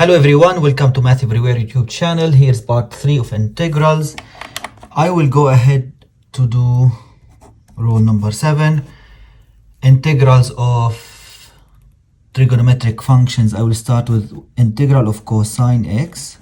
Hello everyone, welcome to Math Everywhere YouTube channel. Here's part 3 of integrals. I will go ahead to do rule number 7, integrals of trigonometric functions. I will start with integral of cosine x.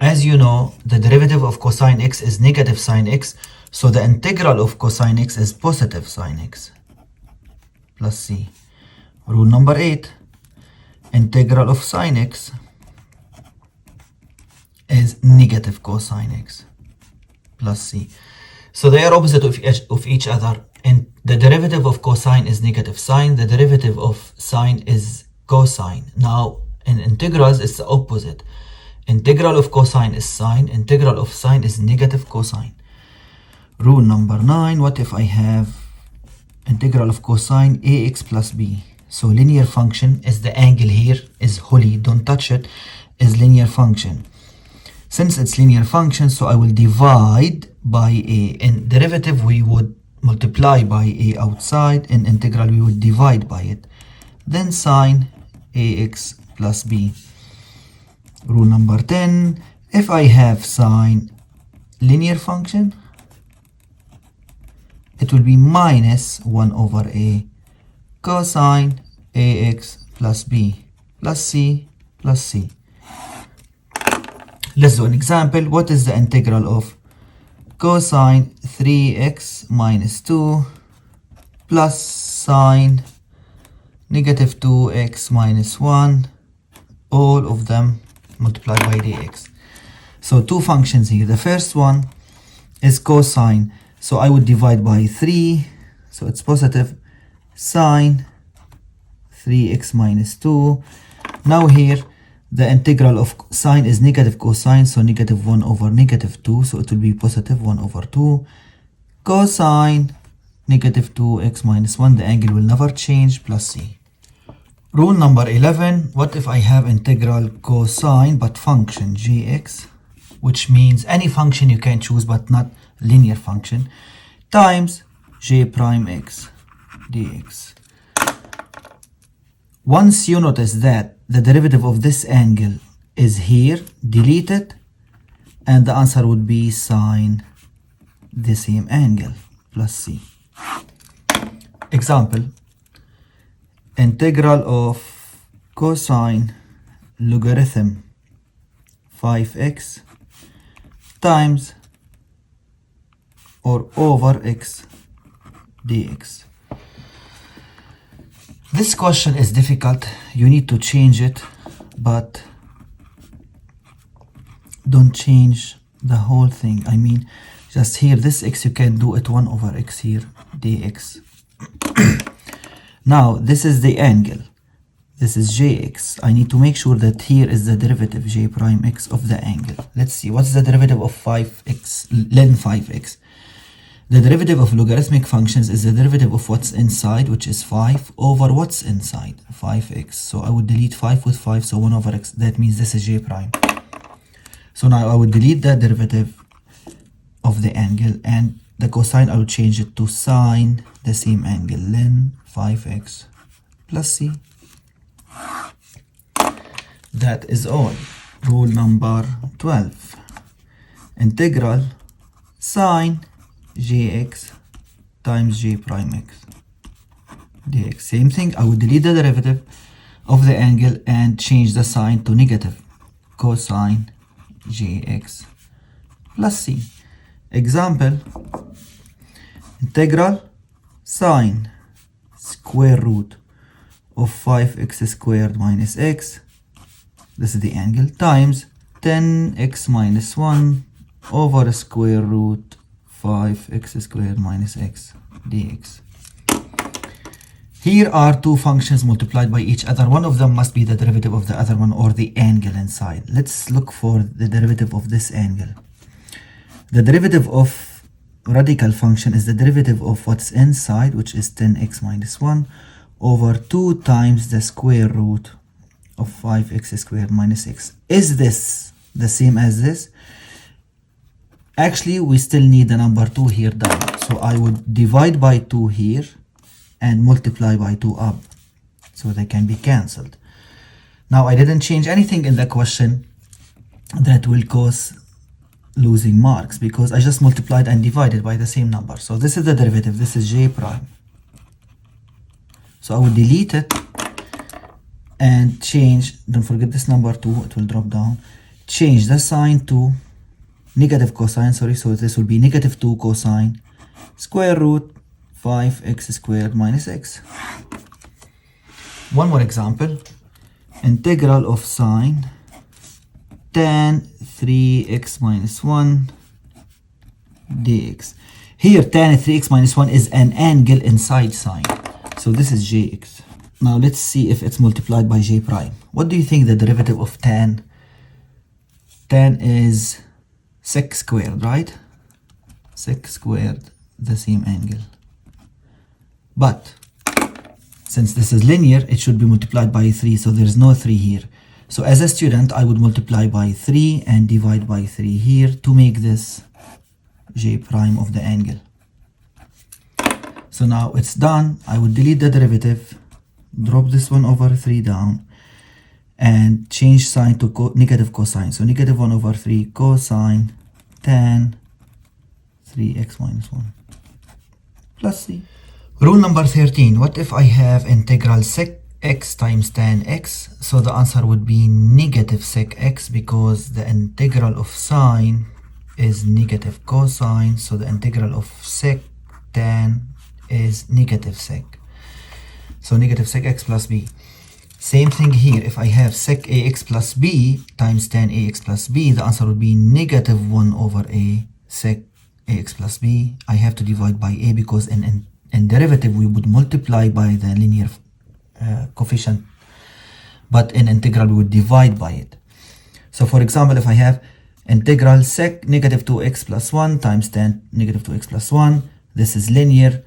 As you know, the derivative of cosine x is negative sine x, so the integral of cosine x is positive sine x plus c. Rule number 8, integral of sine x is negative cosine x plus c. So they are opposite of each other, and the derivative of cosine is negative sine, the derivative of sine is cosine. Now in integrals it's the opposite. Integral of cosine is sine, integral of sine is negative cosine. Rule number 9, what if I have integral of cosine ax plus b? So linear function is the angle here, is holy, don't touch it, is linear function. Since it's linear function, so I will divide by a. In derivative, we would multiply by a outside. In integral, we would divide by it. Then sine ax plus b. Rule number 10, if I have sine linear function, it will be minus 1 over a cosine ax plus b plus c plus c. Let's do an example. What is the integral of cosine 3x minus 2 plus sine negative 2x minus 1, all of them multiplied by dx? So two functions here. The first one is cosine, so I would divide by 3, so it's positive sine 3x minus 2. Now here the integral of sine is negative cosine, so negative 1 over negative 2, so it will be positive 1 over 2 cosine negative 2x minus 1, the angle will never change, plus c. Rule number 11, what if I have integral cosine but function gx, which means any function you can choose but not linear function, times j prime x dx. Once you notice that the derivative of this angle is here, delete it, and the answer would be sine the same angle plus c. Example, integral of cosine logarithm 5x times or over x dx. This question is difficult, you need to change it, but don't change the whole thing. I mean, just here, this x, you can do it 1 over x here, dx. Now, this is the angle. This is jx. I need to make sure that here is the derivative, j prime x, of the angle. Let's see, what's the derivative of 5x, len 5x? The derivative of logarithmic functions is the derivative of what's inside, which is 5, over what's inside, 5x. So I would delete 5 with 5, so 1 over x. That means this is j prime. So now I would delete the derivative of the angle, and the cosine, I will change it to sine the same angle, len 5x plus c. That is all. Rule number 12. Integral sine jx times j prime x dx. Same thing, I would delete the derivative of the angle and change the sign to negative, cosine jx plus c. Example, integral sine square root of 5x squared minus x, this is the angle, times 10x minus 1 over square root 5x squared minus x dx. Here are two functions multiplied by each other. One of them must be the derivative of the other one, or the angle inside. Let's look for the derivative of this angle. The derivative of radical function is the derivative of what's inside, which is 10x minus 1 over 2 times the square root of 5x squared minus x. Is this the same as this? Actually, we still need the number 2 here down. So I would divide by 2 here and multiply by 2 up, so they can be cancelled. Now I didn't change anything in the question that will cause losing marks because I just multiplied and divided by the same number. So this is the derivative, this is j prime. So I will delete it and change, don't forget this number 2, it will drop down. Change the sign to negative cosine, sorry, so this will be negative 2 cosine square root 5x squared minus x. One more example. Integral of sine tan 3x minus 1 dx. Here tan 3x minus 1 is an angle inside sine. So this is jx. Now let's see if it's multiplied by j prime. What do you think the derivative of tan? Tan is sec squared, right? Sec squared, the same angle. But since this is linear, it should be multiplied by 3, so there's no 3 here. So as a student, I would multiply by 3 and divide by 3 here to make this j prime of the angle. So now it's done. I would delete the derivative, drop this 1 over 3 down, and change sign to negative cosine. So negative 1 over 3 cosine tan 3x minus 1 plus c. Rule number 13. What if I have integral sec x times tan x? So the answer would be negative sec x because the integral of sine is negative cosine. So the integral of sec tan is negative sec. So negative sec x plus b. Same thing here. If I have sec ax plus b times tan ax plus b, the answer would be negative 1 over a sec ax plus b. I have to divide by a because in derivative we would multiply by the linear coefficient, but in integral we would divide by it. So for example, if I have integral sec negative 2x plus 1 times tan negative 2x plus 1, this is linear.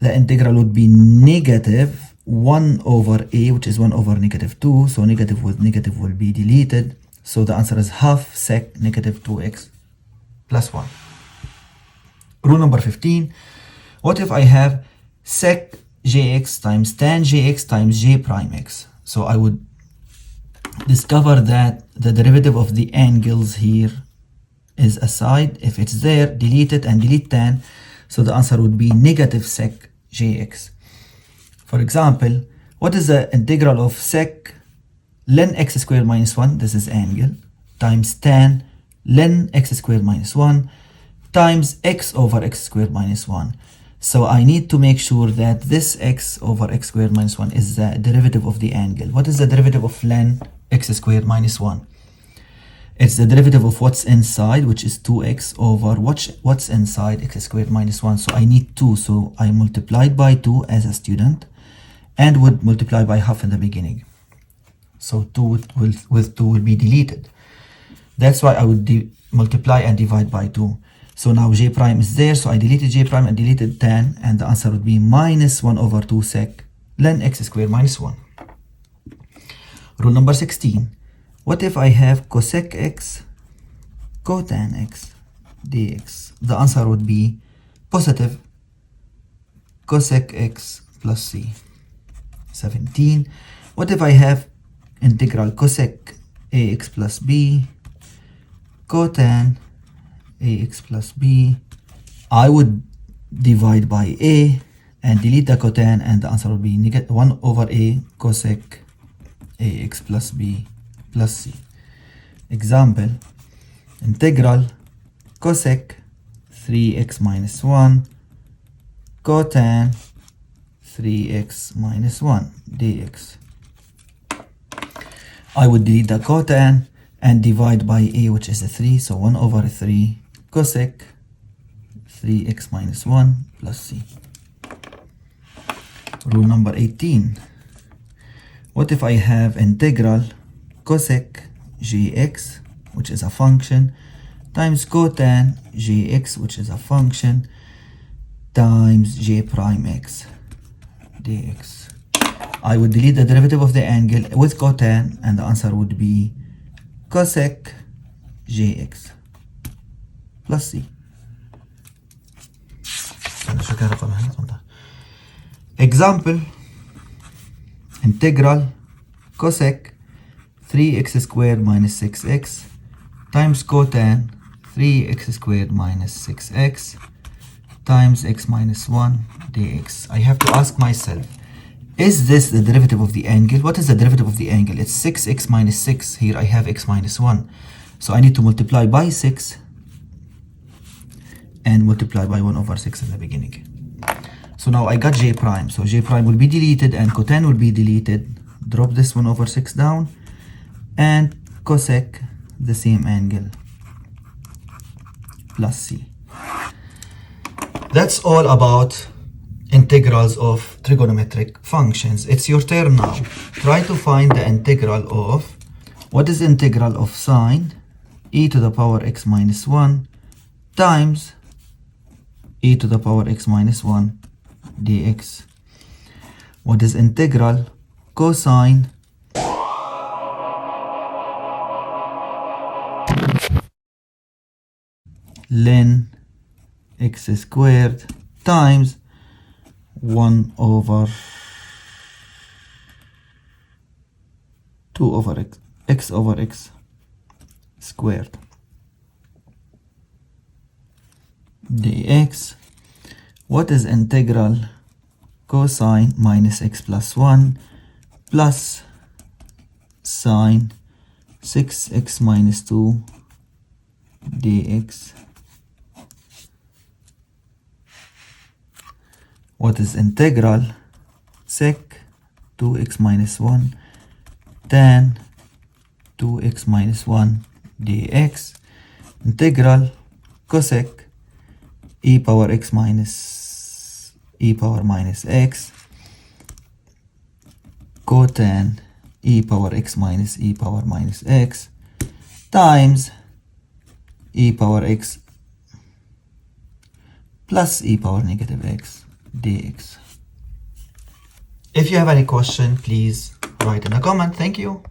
The integral would be negative 1 over a, which is 1 over negative 2. So negative with negative will be deleted. So the answer is half sec negative 2x plus 1. Rule number 15. What if I have sec jx times tan jx times j prime x? So I would discover that the derivative of the angles here is a side. If it's there, delete it and delete tan. So the answer would be negative sec jx. For example, what is the integral of sec ln x squared minus 1, this is angle, times tan ln x squared minus 1 times x over x squared minus 1. So I need to make sure that this x over x squared minus 1 is the derivative of the angle. What is the derivative of ln x squared minus 1? It's the derivative of what's inside, which is 2x over what's inside x squared minus 1. So I need 2. So I multiplied by 2 as a student and would multiply by half in the beginning. So 2 with 2 will be deleted. That's why I would multiply and divide by 2. So now j prime is there. So I deleted j prime and deleted tan. And the answer would be minus 1 over 2 sec ln x squared minus 1. Rule number 16. What if I have cosec x cotan x dx? The answer would be positive cosec x plus c. 17. What if I have integral cosec ax plus b cotan ax plus b? I would divide by a and delete the cotan, and the answer would be negative 1 over a cosec ax plus b plus c. Example, integral cosec 3x minus 1 cotan 3x minus 1 dx. I would delete the cotan and divide by a, which is a 3. So 1 over 3 cosec 3x minus 1 plus c. Rule number 18. What if I have integral cosec gx, which is a function, times cotan gx, which is a function, times j prime x dx? I would delete the derivative of the angle with cotan, and the answer would be cosec gx plus c. Example, integral cosec 3x squared minus 6x times cotan 3x squared minus 6x times x minus 1 dx. I have to ask myself, is this the derivative of the angle? What is the derivative of the angle? It's 6x minus 6. Here I have x minus 1. So I need to multiply by 6 and multiply by 1 over 6 in the beginning. So now I got j prime. So j prime will be deleted and cotan will be deleted. Drop this 1 over 6 down and cosec the same angle plus c. That's all about integrals of trigonometric functions. It's your turn now. Try to find the integral of, what is integral of sine e to the power x minus 1 times e to the power x minus 1 dx. What is integral cosine ln x squared times 1 over 2 over x over x squared dx. What is integral cosine minus x plus 1 plus sine 6x minus 2 dx? What is integral sec 2x minus 1 tan 2x minus 1 dx? Integral cosec e power x minus e power minus x cotan e power x minus e power minus x times e power x plus e power negative x dx. If you have any question, please write in a comment. Thank you.